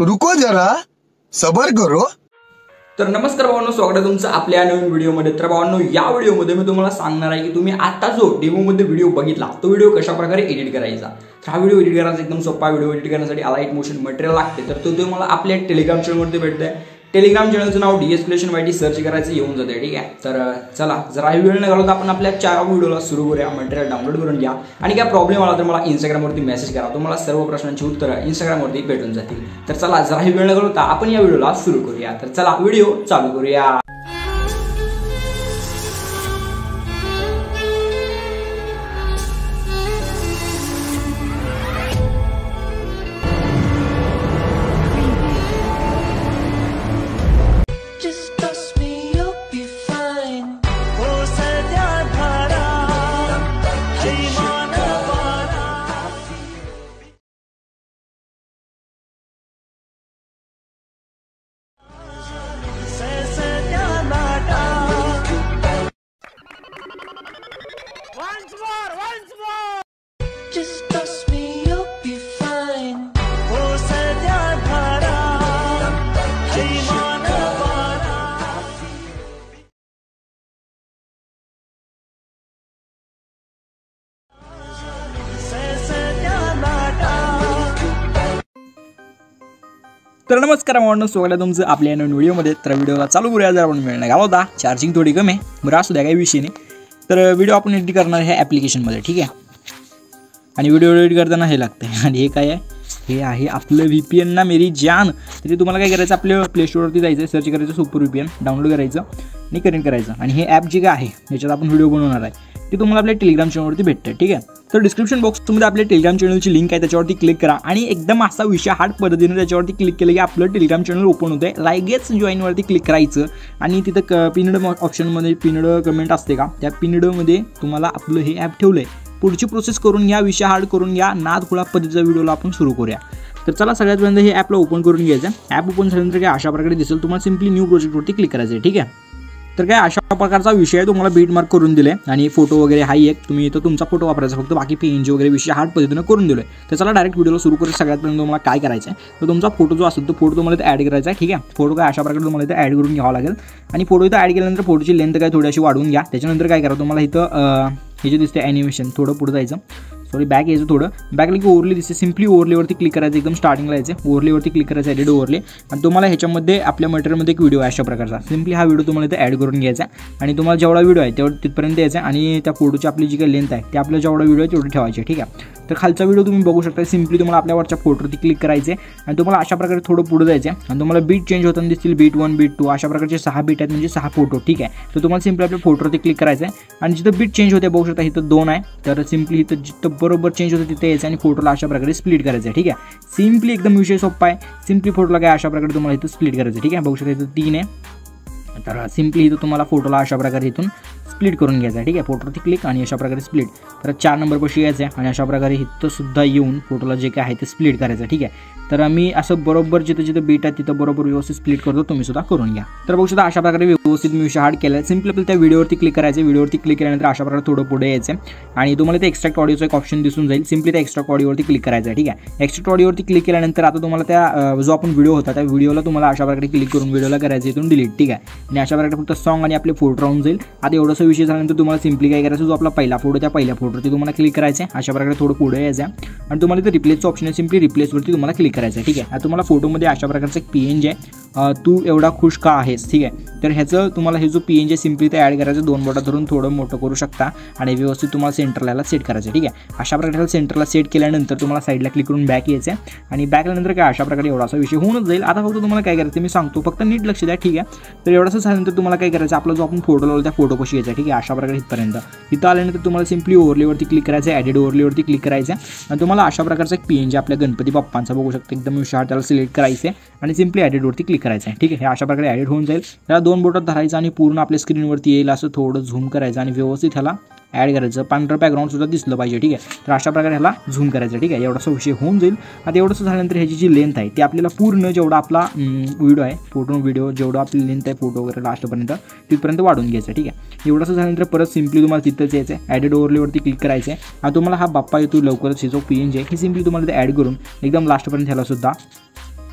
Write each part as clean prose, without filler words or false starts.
रुको जरा सबर करो। तर नमस्कार भावांनो, स्वागत आहे तुमचं आपल्या नवीन व्हिडिओमध्ये। तर भावांनो, या व्हिडिओमध्ये मी तुम्हाला सांगणार आहे की तुम्ही आता जो डेमोमध्ये व्हिडिओ बघितला तो व्हिडिओ कशा प्रकारे एडिट करायचा। तर हा व्हिडिओ एडिट करायचा एकदम सोपा। व्हिडिओ एडिट करण्यासाठी लाईट मोशन मटेरियल लागते, तर तो तुम्हाला आपल्या टेलिग्राम चॅनलवरती भेटतंय। टेलिग्राम चॅनलचं नाव DS YT सर्च करायचं, येऊन जाते। ठीक आहे, तर चला जरा वेळ न घालवता आपण आपल्या व्हिडिओला सुरू करूया। मटेरियल डाउनलोड करून घ्या आणि काय प्रॉब्लेम आला तर मला इंस्टाग्रामवरती मेसेज करा, तुम्हाला सर्व प्रश्नांची उत्तरं इंस्टाग्रामवरती भेटून जातील। तर चला जरा वेळ न घालवता आपण या व्हिडिओला सुरू करूया। तर चला व्हिडिओ चालू करूया। तर नमस्कार भावांनो, स्वागत आहे तुमचं आपल्या नवीन व्हिडिओमध्ये। तर व्हिडिओला चालू करूया। जर आपण वेळ नाही घालवता, चार्जिंग थोडी कमी आहे, बरं असू द्या, काही विषय नाही। तर व्हिडिओ आपण एडिट करणार आहे ॲप्लिकेशनमध्ये, ठीक आहे। आणि व्हिडिओ एडिट करताना हे लागतं, आणि हे काय आहे, हे आहे आपलं VPN ना मेरी जान। तरी तुम्हाला काय करायचं, आपल्या प्ले स्टोरवरती जायचं, सर्च करायचं सुपर VPN, डाउनलोड करायचं आणि कनेक्ट करायचं। आणि हे ॲप जे काय आहे याच्यात आपण व्हिडिओ बनवणार आहे ते तुम्हाला आपल्या टेलिग्राम चॅनलवरती भेटतं, ठीक आहे। तर डिस्क्रिप्शन बॉक्समध्ये आपल्या टेलिग्राम चॅनलची लिंक आहे, त्याच्यावरती क्लिक करा आणि एकदम असा विषय हार्ड पद्धतीने त्याच्यावरती क्लिक केलं की आपलं टेलिग्राम चॅनल ओपन होतं आहे। लगेच जॉईनवरती क्लिक करायचं आणि तिथं पिनड ऑप्शनमध्ये पिनड कमेंट असते का, त्या पिनडमध्ये तुम्हाला आपलं हे ॲप ठेवलं आहे। पुढची प्रोसेस करून घ्या, विषय हार्ड करून घ्या, नाद खुळा पद्धतीचा व्हिडिओला आपण सुरू करूया। तर चला सगळ्यात पहिल्यांदा हे ॲपला ओपन करून घ्यायचं। ॲप ओपन झाल्यानंतर काय अशा प्रकारे दिसेल, तुम्हाला सिम्पली न्यू प्रोजेक्टवरती क्लिक करायचं आहे, ठीक आहे। तर काय अशा प्रकारचा विषय तुम्हाला बीट मार्क करून दिले आणि फोटो वगैरे हाही एक तुम्ही इथं तुमचा फोटो वापरायचा, फक्त बाकी PNG वगैरे विषय हार्ड पद्धतीने करून दिले। तर चला डायरेक्ट व्हिडिओला सुरू करू। सगळ्यात पहिल्यांदा तुम्हाला काय करायचं आहे, तर तुमचा फोटो जो असेल तो फोटो तुम्हाला इथे ॲड करायचा आहे, ठीक आहे। फोटो काय अशा प्रकारे तुम्हाला इथे ॲड करून घ्यावा लागेल आणि फोटो इथं ॲड केल्यानंतर फोटोची लेंथ काय थोडीशी वाढवून घ्या। त्याच्यानंतर काय करा, तुम्हाला इथं हे जे दिसते ॲनिमेशन, थोडं पुढे जायचं, सॉरी बॅक यायचं, थोडं बॅकला की ओव्हरले दिसते, सिम्पली ओव्हरलेवरती क्लिक करायचं, एकदम स्टार्टिंगला यायचं, ओव्हरलेवरती क्लिक करायचं, एडिट ओव्हरले। आणि तुम्हाला ह्याच्यामध्ये आपल्या मटेरियलमध्ये एक व्हिडिओ आहे अशा प्रकारचा, सिम्पली हा व्हिडिओ तुम्हाला इथे ॲड करून घ्यायचा आणि तुम्हाला जेवढा व्हिडिओ आहे तेवढं तिथपर्यंत यायचं आणि त्या फोटोची आपली जी काही लेंथ आहे ते आपला जेवढा व्हिडिओ आहे तेवढी ठेवायची, ठीक आहे। तर खालचा व्हिडिओ तुम्ही बघू शकता, सिम्पली तुम्हाला आपल्यावरच्या फोटोवरती क्लिक करायचे आणि तुम्हाला अशा प्रकारे थोडं पुढे जायचं आणि तुम्हाला बीट चेंज होताना दिसतील, बीट 1 बीट 2 अशा प्रकारचे 6 बीट आहेत, म्हणजे 6 फोटो, ठीक आहे। तर तुम्हाला सिम्पली आपल्या फोटोवरती क्लिक करायचं आहे आणि जिथं बीट चेंज होते बघू शकता, इथं 2 आहे, तर सिम्पली इथं जिथं बरोबर चेंज होते तिथे यायचं आणि फोटोला अशा प्रकारे स्प्लिट करायचं आहे, ठीक आहे। सिम्पली एकदम विषय सोपा आहे। सिम्पली फोटोला काय अशा प्रकारे तुम्हाला इथं स्प्लिट करायचं, ठीक आहे। बघू शकता इथं 3 आहे, तर सिम्पली इथं तुम्हाला फोटोला अशा प्रकारे इथून स्प्लिट करून घ्यायचं आहे, ठीक आहे। फोटोवरती क्लिक आणि अशा प्रकारे स्प्लिट, तर 4 नंबरपाशी यायचं आहे आणि अशा प्रकारे इथं सुद्धा येऊन फोटोला जे काय आहे ते स्प्लिट करायचं, ठीक आहे। तर मी असं बरोबर जिथं जिथं बीट आहे तिथं बरोबर व्यवस्थित स्प्लिट करतो, तुम्ही सुद्धा करून घ्या। तर बघू शकता अशा प्रकारे व्यवस्थित मी विषय हार्ड केला आहे। सिम्पली आपल्याला त्या व्हिडिओवरती क्लिक करायचं, व्हिडिओवरती क्लिक केल्यानंतर अशा प्रकारे थोडं पुढे यायचं आणि तुम्हाला ते एक्स्ट्रॅक्ट ऑडिओचा एक ऑप्शन दिसून जाईल, सिम्पली त्या एक्स्ट्रॅक्ट ऑडिओवरती क्लिक करायचं आहे, ठीक आहे। एक्स्ट्रॅक्ट ऑडिओवरती क्लिक केल्यानंतर आता तुम्हाला त्या जो आपण व्हिडिओ होता त्या व्हिडिओला तुम्हाला अशा प्रकारे क्लिक करून व्हिडिओला करायचं इथून डिलीट, ठीक आहे। आणि अशा प्रकारे फक्त सॉन्ग आणि आपले फोटो राहून जाईल। आता एवढासा विषय झाल्यानंतर तुम्हाला सिम्पली काय करायचं, जो आपला पहिला फोटो त्या पहिल्या फोटोवरती तुम्हाला क्लिक करायचं आहे, अशा प्रकारे थोडं पुढे यायचं आणि तुम्हाला इथं रिप्लेसचं ऑप्शन आहे, सिम्पली रिप्लेसवरती तुम्हाला क्लिक करायचं आहे, ठीक आहे। तुम्हाला फोटोमध्ये अशा प्रकारचं एक PNG आहे, तू एवढा खुश का आहेस, ठीक आहे। तर ह्याचं तुम्हाला हे जो PNG आहे सिम्पली ते ॲड करायचं, 2 बोटा धरून थोडं मोठं करू शकता आणि व्यवस्थित तुम्हाला सेंटरला सेट करायचं, ठीक आहे। अशा प्रकारे सेंटरला सेट केल्यानंतर तुम्हाला साईडला क्लिक करून बॅक यायचं आणि बॅकल्यानंतर काय अशा प्रकारे एवढासा विषय होऊनच जाईल। आता फक्त तुम्हाला काय करायचं मी सांगतो, फक्त नीट लक्ष द्या, ठीक आहे। तर एवढासा झाल्यानंतर तुम्हाला काय करायचं, आपला जो आपण फोटो लावला त्या फोटोपाशी यायचा, ठीक आहे। अशा प्रकारे इथपर्यंत इथं आल्यानंतर तुम्हाला सिम्पली ओव्हरलेवरती क्लिक करायचं, ॲडिट ओव्हरलेवरती क्लिक करायचं आणि तुम्हाला अशा प्रकारचा एक PNG आपल्या गणपती बाप्पांचा बघू शकता, एकदम विषय त्याला सिलेक्ट करायचं आणि सिम्पली ॲडिटवरती क्लिक करायचं आहे, ठीक आहे। हे अशा प्रकारे ॲडिट होऊन जाईल। त्याला 2 बोटात धरायचं आणि पूर्ण आपल्या स्क्रीनवरती येईल असं थोडं झूम करायचं आणि व्यवस्थित ह्याला ॲड करायचं, पांढरं बॅकग्राऊंड सुद्धा दिसलं पाहिजे, ठीक आहे। तर अशा प्रकारे ह्याला झूम करायचं, ठीक आहे। एवढासा विषय होऊन जाईल। आता एवढंसं झाल्यानंतर ह्याची जी लेंथ आहे ती आपल्याला पूर्ण जेवढा आपला व्हिडिओ आहे, फोटो व्हिडिओ जेवढा आपली लेंथ आहे फोटो वगैरे लास्टपर्यंत तिथपर्यंत वाढून घ्यायचं, ठीक आहे। एवढंसं झाल्यानंतर परत सिम्पली तुम्हाला तिथंच यायचं आहे, ॲडिट ओव्हरलेवरती क्लिक करायचं आहे आणि तुम्हाला हा बाप्पा येतो लवकरच हे जो PNG आहे हे सिम्पली तुम्हाला ते ॲड करून एकदम लास्टपर्यंत ह्याला सुद्धा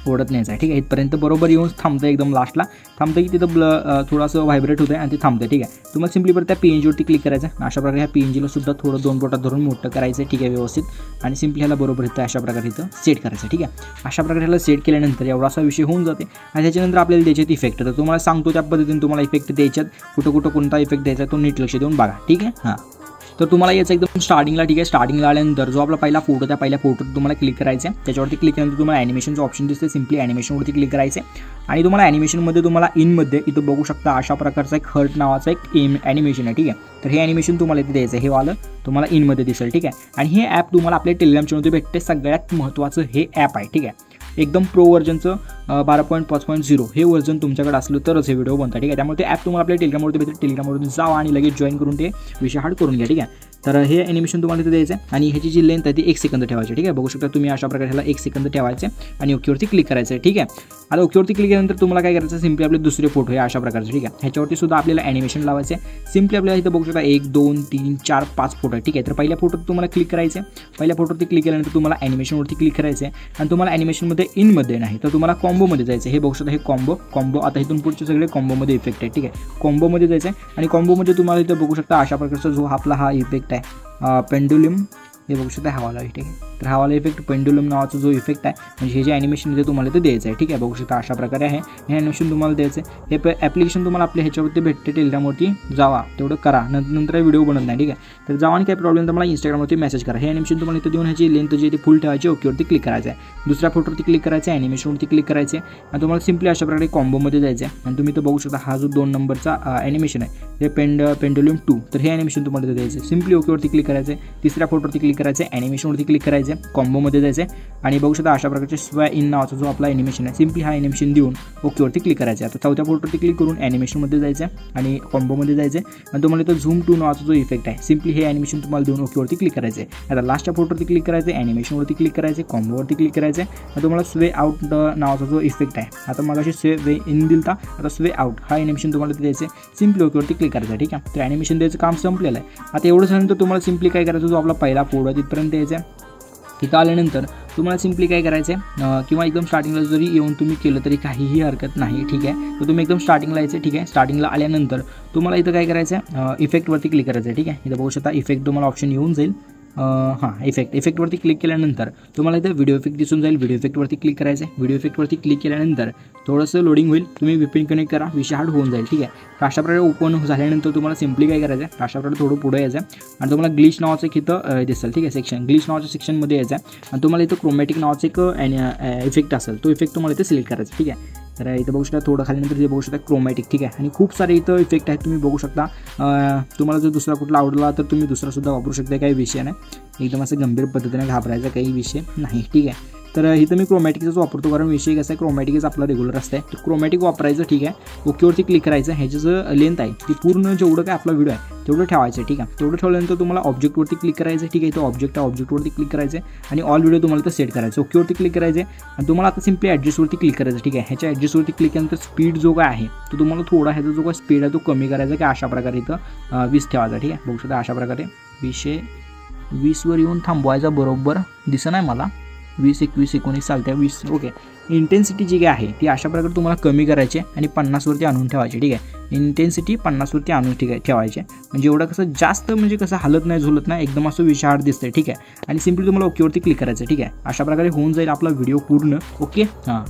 ओढत न्यायचं आहे. ठीक आहे, इथपर्यंत बरोबर येऊन थांबतं, एकदम लास्टला थांबतं की तिथं थोडंसं व्हायब्रेट होतं आणि ते थांबतं. ठीक आहे, तुम्हाला सिम्पली परत त्या PNGवरती क्लिक करायचं. अशा प्रकारे ह्या PNGला सुद्धा थोडं 2 बोटात धरून मोठं करायचं. ठीक आहे, व्यवस्थित, आणि सिम्पली ह्याला बरोबर इथं अशा प्रकारे इथं सेट करायचं. ठीक आहे, अशा प्रकारे ह्याला सेट केल्यानंतर एवढासा विषय होऊन जाते. आणि त्याच्यानंतर आपल्याला द्यायचे इफेक्ट. तर तुम्हाला सांगतो त्या पद्धतीने तुम्हाला इफेक्ट द्यायच्यात. कुठं कोणता इफेक्ट द्यायचा तो नीट लक्ष देऊन बघा. ठीक आहे, हां, तर तुम्हाला याचं एकदम स्टार्टिंगला. ठीक आहे, स्टार्टिंगला आल्यानंतर जो आपला पहिला फोटो, त्या पहिल्या फोटोत तुम्हाला क्लिक करायचं आहे. त्याच्यावरती क्लिक केल्यानंतर तुम्हाला ॲनिमेशनचं ऑप्शन दिसते. सिम्पली ॲनिमेशनवरती क्लिक करायचं आहे आणि तुम्हाला ॲनिमेशनमध्ये तुम्हाला इनमध्ये इथं बघू शकता अशा प्रकारचा एक हर्ट नावाचा एक ॲनिमेशन आहे. ठीक आहे, तर हे ॲनिमेशन तुम्हाला इथे द्यायचं आहे. हे वालं तुम्हाला इनमध्ये दिसेल. ठीक आहे, आणि हे ॲप तुम्हाला आपल्या टेलिग्राम चॅनलमध्ये भेटते. सगळ्यात महत्त्वाचं हे ॲप आहे. ठीक आहे, एकदम प्रो व्हर्जनचं 12.5.0 हे व्हर्जन तुमच्याकडे असलं तरच हे व्हिडिओ बनतात. ठीक आहे, त्यामुळे ते ॲप तुम्हाला आपल्या टेलिग्रामवरती भेटेल. टेलिग्रामवरून जावा आणि लगेच जॉईन करून ते विषय हार्ड करून घ्या. ठीक आहे, तर हे ॲनिमेशन तुम्हाला इथे द्यायचं आहे आणि ह्याची जी लेंथ आहे ती 1 सेकंद ठेवायची. ठीक आहे, बघू शकता तुम्ही अशा प्रकारे ह्याला 1 सेकंद ठेवायचे आणि ओकेवरती क्लिक करायचं आहे. ठीक आहे, आता ओकेवरती क्लिक केल्यानंतर तुम्हाला काय करायचं, सिम्पली आपले दुसरे फोटो हे अशा प्रकारचे. ठीक आहे, ह्याच्यावरती सुद्धा आपल्याला ॲनिमेशन लावायचे. सिम्पली आपल्याला इथं बघू शकता 1 2 3 4 5 फोटो. ठीक आहे, तर पहिल्या फोटोत तुम्हाला क्लिक करायचे. पहिल्या फोटोवरती क्लिक केल्यानंतर तुम्हाला ॲनिमेशनवरती क्लिक करायचं आहे आणि तुम्हाला ॲनिमेशनमध्ये इनमध्ये नाही तर तुम्हाला कॉम्बोमध्ये जायचं. हे बघू शकता हे कॉम्बो आता इथून पुढचे सगळे कॉम्बोमध्ये इफेक्ट आहे. ठीक आहे, कॉम्बोमध्ये जायचं आहे आणि कॉम्बोमध्ये तुम्हाला इथं बघू शकता अशा प्रकारचा जो आपला हा इफेक्ट आहे पेंडुलम, हे बघू शकता हवाला. ठीक आहे, तर हवाला इफेक्ट पेंडुलम नावाचा जो इफेक्ट आहे म्हणजे हे जे ॲनिमेशन इथे तुम्हाला ते द्यायचं आहे. ठीक आहे, बघू शकता अशा प्रकारे आहे हे ॲनिमेशन तुम्हाला द्यायचं आहे. हे ॲप्लिकेशन तुम्हाला आपल्या ह्याच्यावरती भेटते. टेलिग्रामवरती जावा, तेवढं करा, नंतर व्हिडिओ बनत नाही. ठीक आहे, तर जावा आणि काही प्रॉब्लेम तर मला इंस्टाग्रामवरती मेसेज करा. हे ॲनिमेशन तुम्हाला इथं देऊन ह्याची लेंथ जी आहे ती फुल ठेवायची. ओकेवरती क्लिक करायचं आहे. दुसऱ्या फोटोवरती क्लिक करायचं आहे, ॲनिमेशनवरती क्लिक करायचं आहे आणि तुम्हाला सिम्पली अशा प्रकारे कॉम्बोमध्ये जायचं आहे. आणि तुम्ही इथं बघू शकता हा जो 2 नंबरचा ॲनिमेशन आहे हे पेंडुलम 2, तर हे ॲनिमेशन तुम्हाला इथं द्यायचं आहे. सिम्पली ओकेवरती क्लिक करायचं आहे. तिसऱ्या फोटोवरती क्लिक करायचं आहे, ॲनिमेशनवरती क्लिक करायचं आहे, कॉम्बोमध्ये जायचं आहे आणि बघू शकता अशा प्रकारचे स्व इन नावाचा जो आपला ॲनिमेशन आहे सिम्पली हा ॲनिमेशन देऊन ओकेवरती क्लिक करायचं आहे. आता चौथ्या फोटोवरती क्लिक करून ॲनिमेशनमध्ये जायचं आहे आणि कॉम्बोमध्ये जायचं आहे आणि तुम्हाला इथं झूम 2 नावाचा जो इफेक्ट आहे सिम्पली हे ॲनिमेशन तुम्हाला देऊन ओकेवरती क्लिक करायचं आहे. आता लास्टच्या फोटोवरती क्लिक करायचं आहे, ॲनिमेशनवरती क्लिक करायचं आहे, कॉम्बोवरती क्लिक करायचं आहे आणि तुम्हाला स्वे आउट नावाचा जो इफेक्ट आहे आता मग अशी स्वे इन दिलता, आता स्वे आउट हा ॲनिमेशन तुम्हाला द्यायचं आहे. सिम्पली ओकेवरती क्लिक करायचं आहे. ठीक आहे, तर ॲनिमेशन द्यायचं काम संपलेलं आहे. आता एवढं झाल्यानंतर तुम्हाला सिम्पली काय करायचं, जो आपला पहिला फोटो आहे तिथपर्यंत द्यायचा आहे. इथं आल्यानंतर तुम्हाला सिम्पली काय करायचं आहे किंवा एकदम स्टार्टिंगला जरी येऊन तुम्ही केलं तरी काहीही हरकत नाही. ठीक आहे, तर तुम्ही एकदम स्टार्टिंगला यायचं. ठीक आहे, स्टार्टिंगला आल्यानंतर तुम्हाला इथं काय करायचं आहे, इफेक्टवरती क्लिक करायचं आहे. ठीक आहे, इथं बघू शकता इफेक्ट तुम्हाला ऑप्शन येऊन जाईल. इफेक्टवरती क्लिक केल्यानंतर तुम्हाला इथं व्हिडिओ इफेक्ट दिसून जाईल. व्हिडिओ इफेक्टवरती क्लिक करायचं आहे. व्हिडिओ इफेक्टवरती क्लिक केल्यानंतर थोडंसं लोडिंग होईल, तुम्ही VPN कनेक्ट करा, विषय हार्ड होऊन जाईल. ठीक आहे, तर अशा प्रकारे ओपन झाल्यानंतर तुम्हाला सिम्पली काय करायचं आहे, अशा प्रकारे थोडं पुढे यायचं आहे आणि तुम्हाला ग्लिच नावाचं एक इथं दिसेल. ठीक आहे, सेक्शन ग्लिच नावाच्या सेक्शनमध्ये यायचं आहे आणि तुम्हाला इथं क्रोमॅटिक नावाचं एक इफेक्ट असेल, तो इफेक्ट तुम्हाला इथे सिलेक्ट करायचा. ठीक आहे, तर इथं बघू शकता थोडं खाल्यानंतर इथे बघू शकता क्रोमॅटिक. ठीक आहे, आणि खूप सारे इथं इफेक्ट आहेत तुम्ही बघू शकता. तुम्हाला जर दुसरा कुठला आवडला तर तुम्ही दुसरासुद्धा वापरू शकता, काही विषय नाही. एकदम असं गंभीर पद्धतीने घाबरायचा काही विषय नाही. ठीक आहे, तर इथं मी क्रोमॅटिकच वापरतो कारण विषय कसा आहे, क्रोमॅटिकच आपला रेग्युलर असतं आहे, तर क्रोमॅटिक वापरायचं. ठीक आहे, ओकेवरती क्लिक करायचं. ह्याचं जो लेंथ आहे ती पूर्ण जेवढं काय आपला व्हिडिओ आहे तेवढं ठेवायचं. ठीक आहे, तेवढं ठेवल्यानंतर तुम्हाला ऑब्जेक्टवरती क्लिक करायचं. ठीक आहे, इथं ऑब्जेक्ट आहे, ऑब्जेक्टवरती क्लिक करायचं आणि ऑल व्हिडिओ तुम्हाला तर सेट करायचं. ओकेवरती क्लिक करायचे आणि तुम्हाला आता सिम्पली ॲडजस्टवरती क्लिक करायचं. ठीक आहे, ह्याच्या ॲडजस्टवरती क्लिक केल्यानंतर स्पीड जो काय आहे तो तुम्हाला थोडा ह्याचा जो काय स्पीड आहे तो कमी करायचा की अशा प्रकारे इथं 20 ठेवायचा. ठीक आहे, बघू शकता अशा प्रकारे 20 येऊन थांबवायचा. बरोबर दिसत नाही मला, 20 21 19 चालत्या 20. ओके, इंटेन्सिटी जी काय आहे ती अशा प्रकारे तुम्हाला कमी करायची आणि 50वरती आणून ठेवायची. ठीक आहे, इंटेन्सिटी 50वरती आणून ठेवायचे म्हणजे एवढं कसं जास्त म्हणजे कसं हलत नाही झुलत नाही, एकदम असं विषाड दिसतंय. ठीक आहे, आणि सिम्पली तुम्हाला ओकेवरती क्लिक करायचं. ठीक आहे, अशा प्रकारे होऊन जाईल आपला व्हिडिओ पूर्ण. ओके, हां,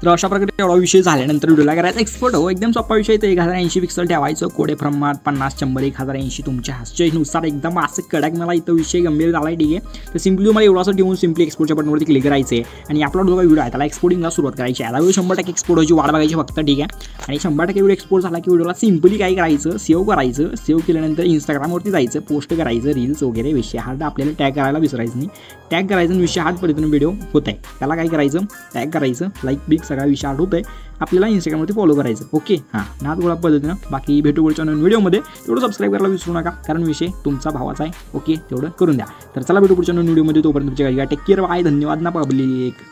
तर अशा प्रकारे एवढा विषय झाल्यानंतर व्हिडिओला करायचा एक्सपोर्ट हो. एकदम सोपा विषय. तर 1080 पिक्सल ठेवायचं. कोडे प्रमाण 50 100 1080 तुमच्या हास्यानुसार एकदम असं कडक. मला इथं विषय गंभीर झाला आहे. ठीक आहे, तर सिम्पली तुम्हाला एवढाचं ठेवून सिम्पली एक्सपोर्टच्या बटनवरती क्लिक करायचं आहे आणि आपला जो काही व्हिडिओ आहे त्याला एक्सपोर्टिंगला सुरुवात करायची आहे. व्हिडिओ 100% एक्सपोर्ट व्हायची वाट बघायची फक्त. ठीक आहे, आणि 100% व्हिडिओ एक्सपोर्ट झाला की व्हिडिओला सिम्पली काय करायचं, सेव्ह करायचं. सेव्ह केल्यानंतर इंस्टाग्रामवरती जायचं, पोस्ट करायचं, रील्स वगैरे. विषय हार्ड आपल्याला टॅग करायला विसरायचं नाही. टॅग करायचं आणि विषय हार्ड पद्धतीने व्हिडिओ होत आहे त्याला काय करायचं, टॅग करायचं, लाईक बिक सगळा विषय हार्ड होत आहे आपल्याला इंस्टाग्रामवरती फॉलो करायचं. ओके, हां, ना थोडा पद्धतीनं. बाकी भेटू पुढच्या नवीन व्हिडिओमध्ये. तेवढं सबस्क्राईब करायला विसरू नका कारण विषय तुमचा भावाचा आहे. ओके, तेवढं करून द्या. तर चला भेटू पुढच्या नवीन व्हिडिओमध्ये. तोपर्यंत तुमच्या टेक केअर. बाय, धन्यवाद ना पब्लिक.